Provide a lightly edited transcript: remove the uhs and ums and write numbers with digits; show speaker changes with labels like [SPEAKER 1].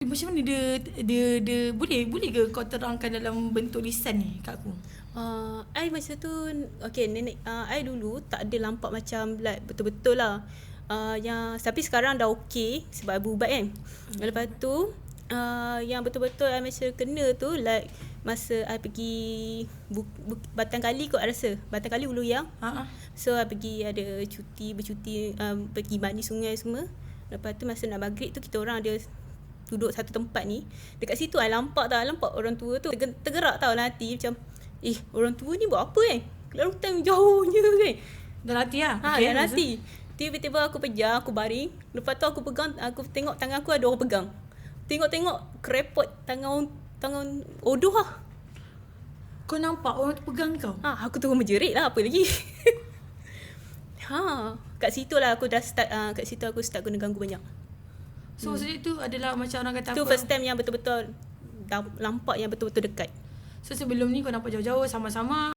[SPEAKER 1] macam mana dia boleh ke kau terangkan dalam bentuk lisan ni kat aku?
[SPEAKER 2] I masa tu nenek I dulu tak ada nampak macam like betul-betul lah. Tapi sekarang dah okey sebab I berubat kan. Lepas tu yang betul-betul I macam kena tu like masa I pergi Batang Kali kot I rasa. Batang Kali Ulu Yang. So I pergi ada bercuti pergi mandi sungai semua. Lepas tu masa nak maghrib tu kita orang ada duduk satu tempat ni. Dekat situ I nampak orang tua tu tergerak tau dalam hati macam orang tua ni buat apa kan? Keluar hutan jauhnya kan.
[SPEAKER 1] Dalam hati lah.
[SPEAKER 2] Dalam hati. Tiba-tiba aku pejam, aku baring. Lepas tu aku tengok tangan aku ada orang pegang. Tengok kerepot tangan odoh lah.
[SPEAKER 1] Kau nampak orang tu pegang kau?
[SPEAKER 2] Aku terus menjerit lah, apa lagi. Kat situ lah aku dah start, kat situ aku start guna ganggu banyak.
[SPEAKER 1] So maksudnya tu adalah macam orang kata
[SPEAKER 2] tu
[SPEAKER 1] apa?
[SPEAKER 2] First time yang betul-betul nampak yang betul-betul dekat.
[SPEAKER 1] So sebelum ni kau nampak jauh-jauh sama-sama